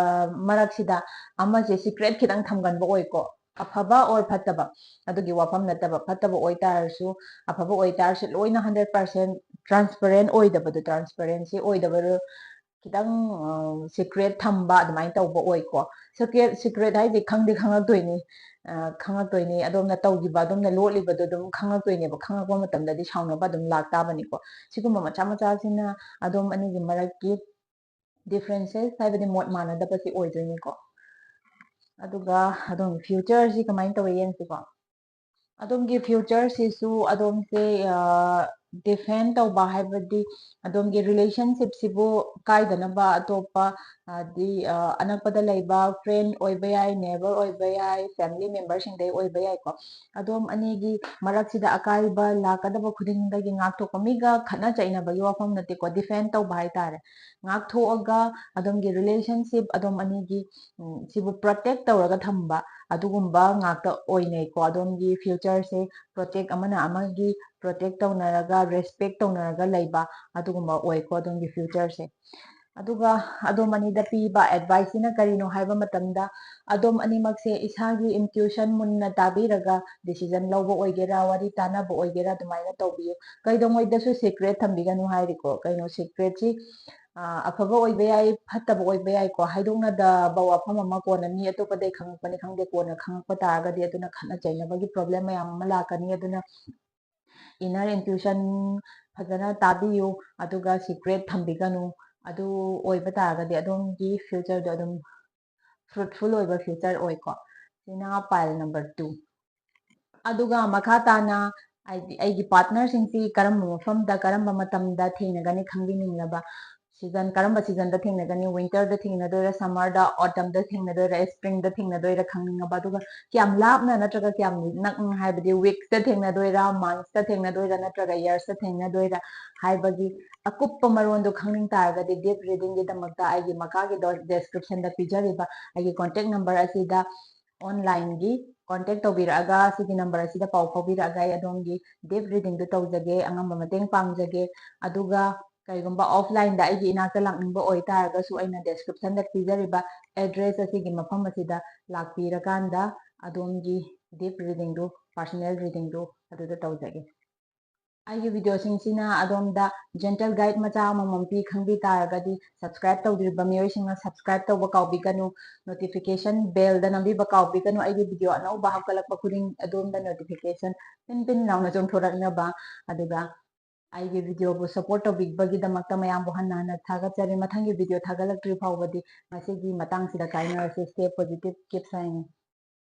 ꯃꯔꯛꯁꯤꯗ ꯑꯃꯁꯦ ꯁꯤꯀ꯭ꯔꯦꯠ ꯈꯤꯇꯪ ꯊꯝꯒꯟꯕ ꯑꯣꯏꯀꯣ ꯑꯐꯕ ꯑꯣꯔ ꯐꯠꯇꯕ ꯑꯗꯨꯒꯤ ꯋꯥꯐꯝ ꯅꯠꯇꯕ ꯐꯠꯇꯕ ꯑꯣꯏꯇꯥꯔꯁꯨ ꯑꯐꯕ ꯑꯣꯏꯇꯥꯔꯁꯨ ꯂꯣꯏꯅ 100% ꯇ꯭ꯔꯥꯟꯁꯄꯔꯦꯟ ꯑꯣꯏꯗꯕꯗꯣ ꯇ꯭ꯔꯥꯟꯁꯄꯔꯦꯟꯁꯤ ꯑꯣꯏꯗꯕꯗꯣ ꯈꯤꯇꯪ ꯁꯤꯀ꯭ꯔꯦꯠ ꯊꯝꯕ ꯑꯗꯨꯃꯥꯏꯅ ꯇꯧꯕ ꯑꯣꯏꯀꯣ ꯁꯤꯀ꯭ꯔꯦꯠ ꯍꯥꯏꯗꯤ ꯈꯪꯗꯤ ꯈꯪꯉꯛꯇꯣꯏꯅꯤ ꯑꯗꯣꯝꯅ ꯇꯧꯈꯤꯕ ꯑꯗꯣꯝꯅ ꯂꯣꯠꯂꯤꯕꯗꯣ ꯑꯗꯨꯝ ꯈꯪꯉꯛꯇꯣꯏꯅꯦꯕ ꯈꯪꯉꯛꯄ ꯃꯇꯝꯗꯗꯤ ꯁꯥꯎꯅꯕ ꯑꯗꯨꯝ ꯂꯥꯛꯇꯥꯕꯅꯤꯀꯣ ꯁꯤꯒꯨꯝꯕ ꯃꯆꯥ ꯃꯆꯥꯁꯤꯅ ꯑꯗꯣꯝ ꯑꯅꯤꯒꯤ ꯃꯔꯛꯀꯤ ꯗꯤꯐ꯭ꯔꯦꯟꯁꯦꯁ ꯍꯥꯏꯕꯗꯤ ꯃꯣꯠ ꯃꯥꯟꯅꯗꯕꯁꯤ ꯑꯣꯏꯗꯣꯏꯅꯤꯀꯣ ꯑꯗꯨꯒ ꯑꯗꯣꯝꯒꯤ ꯐ꯭ꯌꯨꯆꯔꯁꯤ ꯀꯃꯥꯏꯅ ꯇꯧꯋꯤ ꯌꯦꯡꯁꯤꯀꯣ ꯑꯗꯣꯝꯒꯤ ꯐ꯭ꯌꯨꯆꯔꯁꯤꯁꯨ ꯑꯗꯣꯝꯁꯦ ꯗꯤꯐꯦꯟ ꯇꯧꯕ ꯍꯥꯏꯕꯗꯤ ꯑꯗꯣꯝꯒꯤ ꯔꯤꯂꯦꯁꯟꯁꯤꯞꯁꯤꯕꯨ ꯀꯥꯏꯗꯅꯕ ꯑꯇꯣꯞꯄ ꯍꯥꯏꯗꯤ ꯑꯅꯛꯄꯗ ꯂꯩꯕ ꯐ꯭ꯔꯦꯟ ꯑꯣꯏꯕ ꯌꯥꯏ ꯅꯦꯕꯔ ꯑꯣꯏꯕ ꯌꯥꯏ ꯐꯦꯃꯤꯂꯤ ꯃꯦꯝꯕꯔꯁꯤꯡꯗꯩ ꯑꯣꯏꯕ ꯌꯥꯏꯀꯣ ꯑꯗꯣꯝ ꯑꯅꯤꯒꯤ ꯃꯔꯛꯁꯤꯗ ꯑꯀꯥꯏꯕ ꯂꯥꯛꯀꯗꯕ ꯈꯨꯗꯤꯡꯗꯒꯤ ꯉꯥꯛꯊꯣꯛꯄ ꯃꯤꯒ ꯈꯠꯅ ꯆꯩꯅꯕꯒꯤ ꯋꯥꯐꯝ ꯅꯠꯇꯦꯀꯣ ꯗꯤꯐꯦꯟ ꯇꯧꯕ ꯍꯥꯏꯇꯥꯔꯦ ꯉꯥꯛꯊꯣꯛꯑꯒ ꯑꯗꯣꯝꯒꯤ ꯔꯤꯂꯦꯁꯟꯁꯤꯞ ꯑꯗꯣꯝ ꯑꯅꯤꯒꯤ ꯁꯤꯕꯨ ꯄ꯭ꯔꯣꯇꯦꯛ ꯇꯧꯔꯒ ꯊꯝꯕ ꯑꯗꯨꯒꯨꯝꯕ ꯉꯥꯛꯇ ꯑꯣꯏꯅꯩꯀꯣ ꯑꯗꯣꯝꯒꯤ ꯐ꯭ꯌꯨꯆꯔꯁꯦ ꯄ꯭ꯔꯣꯇꯦꯛ ꯑꯃꯅ ꯑꯃꯒꯤ ꯄ꯭ꯔꯣꯇꯦꯛ ꯇꯧꯅꯔꯒ ꯔꯦꯁꯄꯦꯛ ꯇꯧꯅꯔꯒ ꯂꯩꯕ ꯑꯗꯨꯒꯨꯝꯕ ꯑꯣꯏꯀꯣ ꯑꯗꯣꯝꯒꯤ ꯐ꯭ꯌꯨꯆꯔꯁꯦ ꯑꯗꯨꯒ ꯑꯗꯣꯝ ꯑꯅꯤꯗ ꯄꯤꯕ ꯑꯦꯗꯚꯥꯏꯁꯁꯤꯅ ꯀꯔꯤꯅꯣ ꯍꯥꯏꯕ ꯃꯇꯝꯗ ꯑꯗꯣꯝ ꯑꯅꯤꯃꯛꯁꯦ ꯏꯁꯥꯒꯤ ꯏꯟꯇ꯭ꯌꯨꯁꯟ ꯃꯨꯟꯅ ꯇꯥꯕꯤꯔꯒ ꯗꯤꯁꯤꯖꯟ ꯂꯧꯕ ꯑꯣꯏꯒꯦꯔꯥ ꯋꯥꯔꯤ ꯇꯥꯟꯅꯕ ꯑꯣꯏꯒꯦꯔꯥ ꯑꯗꯨꯃꯥꯏꯅ ꯇꯧꯕꯤꯌꯨ ꯀꯩꯗꯧꯉꯩꯗꯁꯨ ꯁꯤꯀ꯭ꯔꯦꯠ ꯊꯝꯕꯤꯒꯅꯨ ꯍꯥꯏꯔꯤꯀꯣ ꯀꯩꯅꯣ ꯁꯤꯀ꯭ꯔꯦꯠꯁꯤ ꯑꯐꯕ ꯑꯣꯏꯕ ꯌꯥꯏ ꯐꯠꯇꯕ ꯑꯣꯏꯕ ꯌꯥꯏꯀꯣ ꯍꯥꯏꯗꯣꯛꯅꯗꯕ ꯋꯥꯐꯝ ꯑꯃ ꯀꯣꯟꯅ ꯃꯤ ꯑꯇꯣꯞꯄꯗꯩ ꯈꯪꯉꯛꯄꯅꯤ ꯈꯪꯗꯦ ꯀꯣꯟꯅ ꯈꯪꯉꯛꯄ ꯇꯥꯔꯒꯗꯤ ꯑꯗꯨꯅ ꯈꯠꯅ ꯆꯩꯅꯕꯒꯤ ꯄ꯭ꯔꯣꯕ꯭ꯂꯦꯝ ꯃꯌꯥꯝ ꯑꯃ ꯂꯥꯛꯀꯅꯤ ꯑꯗꯨꯅ ꯏꯟꯅꯔ ꯏꯟꯇ꯭ꯌꯨꯁꯟ ꯐꯖꯅ ꯇꯥꯕꯤꯌꯨ ꯑꯗꯨꯒ ꯁꯤꯀ꯭ꯔꯦꯠ ꯊꯝꯕꯤꯒꯅꯨ ꯑꯗꯨ ꯑꯣꯏꯕ ꯇꯥꯔꯒꯗꯤ ꯑꯗꯣꯝꯒꯤ ꯐ꯭ꯌꯨꯆꯔꯗꯣ ꯑꯗꯨꯝ ꯐ꯭ꯔꯨꯠꯐꯨꯜ ꯑꯣꯏꯕ ꯐ꯭ꯌꯨꯆꯔ ꯑꯣꯏꯀꯣ ꯁꯤꯅ ꯄꯥꯏꯜ ꯅꯝꯕꯔ 2 ꯑꯗꯨꯒ ꯃꯈꯥ ꯇꯥꯅ ꯍꯥꯏꯗꯤ ꯑꯩꯒꯤ ꯄꯥꯔꯠꯅꯔꯁꯤꯡꯁꯤ ꯀꯔꯝꯕ ꯃꯐꯝꯗ ꯀꯔꯝꯕ ꯃꯇꯝꯗ ꯊꯦꯡꯅꯒꯅꯤ ꯈꯪꯕꯤꯅꯤꯡꯂꯕ ꯀꯔꯝꯕ ꯁꯤꯖꯟꯗ ꯊꯦꯡꯅꯒꯅꯤ ꯋꯤꯟꯇꯔꯗ ꯊꯦꯡꯅꯗꯣꯏꯔꯥ ꯁꯝꯃꯔꯗ ꯑꯣꯇꯝꯗ ꯊꯦꯡꯅꯗꯣꯏꯔꯥ ꯁ꯭ꯄ꯭ꯔꯤꯡꯗ ꯊꯦꯡꯅꯗꯣꯏꯔꯥ ꯈꯪꯅꯤꯡꯉꯕ ꯑꯗꯨꯒ ꯀꯌꯥꯝ ꯂꯥꯞꯅ ꯅꯠꯇ꯭ꯔꯒ ꯀꯌꯥꯝ ꯅꯛꯅ ꯍꯥꯏꯕꯗꯤ ꯋꯤꯛꯁꯇ ꯊꯦꯡꯅꯗꯣꯏꯔꯥ ꯃꯟꯁꯇ ꯊꯦꯡꯅꯗꯣꯏꯔꯥ ꯅꯠꯇ꯭ꯔꯒ ꯌꯔꯁꯇ ꯊꯦꯡꯅꯗꯣꯏꯔꯥ ꯍꯥꯏꯕꯒꯤ ꯑꯀꯨꯞꯄ ꯃꯔꯣꯟꯗꯣ ꯈꯪꯅꯤꯡ ꯇꯥꯔꯒꯗꯤ ꯗꯤꯞ ꯔꯤꯗꯤꯡꯒꯤꯗꯃꯛꯇ ꯑꯩꯒꯤ ꯃꯈꯥꯒꯤ ꯗꯦꯁꯀ꯭ꯔꯤꯞꯁꯟꯗ ꯄꯤꯖꯔꯤꯕ ꯑꯩꯒꯤ ꯀꯣꯟꯇꯦꯛ ꯅꯝꯕꯔ ꯑꯁꯤꯗ ꯑꯣꯟꯂꯥꯏꯟꯒꯤ ꯀꯣꯟꯇꯦꯛ ꯇꯧꯕꯤꯔꯛꯑꯒ ꯁꯤꯒꯤ ꯅꯝꯕꯔ ꯑꯁꯤꯗ ꯄꯥꯎ ꯐꯥꯎꯕꯤꯔꯛꯑꯒ ꯑꯩ ꯑꯗꯣꯝꯒꯤ ꯗꯤꯞ ꯔꯤꯗꯤꯡꯗꯨ ꯇꯧꯖꯒꯦ ꯑꯉꯝꯕ ꯃꯇꯦꯡ ꯄꯥꯡꯖꯒꯦ ꯑꯗꯨꯒ ꯀꯔꯤꯒꯨꯝꯕ ꯑꯣꯐꯂꯥꯏꯟꯗ ꯑꯩꯒꯤ ꯏꯅꯥꯛꯇ ꯂꯥꯛꯅꯤꯡꯕ ꯑꯣꯏꯇꯥꯔꯒꯁꯨ ꯑꯩꯅ ꯗꯦꯁꯀ꯭ꯔꯤꯞꯁꯟꯗ ꯄꯤꯖꯔꯤꯕ ꯑꯦꯗ꯭ꯔꯦꯁ ꯑꯁꯤꯒꯤ ꯃꯐꯝ ꯑꯁꯤꯗ ꯂꯥꯛꯄꯤꯔꯀꯥꯟꯗ ꯑꯗꯣꯝꯒꯤ ꯗꯤꯞ ꯔꯤꯗꯤꯡꯗꯨ ꯄꯥꯔꯁꯣꯅꯦꯜ ꯔꯤꯗꯤꯡꯗꯨ ꯑꯗꯨꯗ ꯇꯧꯖꯒꯦ ꯑꯩꯒꯤ ꯚꯤꯗꯤꯑꯣꯁꯤꯡꯁꯤꯅ ꯑꯗꯣꯝꯗ ꯖꯦꯟꯇꯜ ꯒꯥꯏꯗ ꯃꯆꯥ ꯑꯃꯃꯝ ꯄꯤ ꯈꯪꯕꯤ ꯇꯥꯔꯒꯗꯤ ꯁꯕꯁꯀ꯭ꯔꯥꯏꯕ ꯇꯧꯗ꯭ꯔꯤꯕ ꯃꯤꯑꯣꯏꯁꯤꯡꯅ ꯁꯕꯁꯀ꯭ꯔꯥꯏꯕ ꯇꯧꯕ ꯀꯥꯎꯕꯤꯒꯅꯨ ꯅꯣꯇꯤꯐꯤꯀꯦꯁꯟ ꯕꯦꯜꯗ ꯅꯝꯕꯤꯕ ꯀꯥꯎꯕꯤꯒꯅꯨ ꯑꯩꯒꯤ ꯚꯤꯗꯤꯑꯣ ꯑꯅꯧꯕ ꯍꯥꯞꯀꯠꯂꯛꯄ ꯈꯨꯗꯤꯡ ꯑꯗꯣꯝꯗ ꯅꯣꯇꯤꯐꯤꯀꯦꯁꯟ ꯄꯤꯟ ꯄꯤꯟ ꯂꯥꯎꯅ ꯆꯣꯡꯊꯣꯔꯛꯅꯕ ꯑꯗꯨꯒ ꯑꯩꯒꯤ ꯚꯤꯗꯤꯑꯣꯕꯨ ꯁꯄꯣꯔꯠ ꯇꯧꯕꯤꯕꯒꯤꯗꯃꯛꯇ ꯃꯌꯥꯝꯕꯨ ꯍꯟꯅ ꯍꯟꯅ ꯊꯥꯒꯠꯆꯔꯤ ꯃꯊꯪꯒꯤ ꯚꯤꯗꯤꯑꯣ ꯊꯥꯒꯠꯂꯛꯇ꯭ꯔꯤ ꯐꯥꯎꯕꯗꯤ ꯃꯁꯤꯒꯤ ꯃꯇꯥꯡꯁꯤꯗ ꯀꯥꯏꯅꯔꯁꯤ ꯁ꯭ꯇꯦ ꯄꯣꯖꯤꯇꯤꯚ ꯀꯤꯞ ꯁꯥꯏꯅꯤꯡ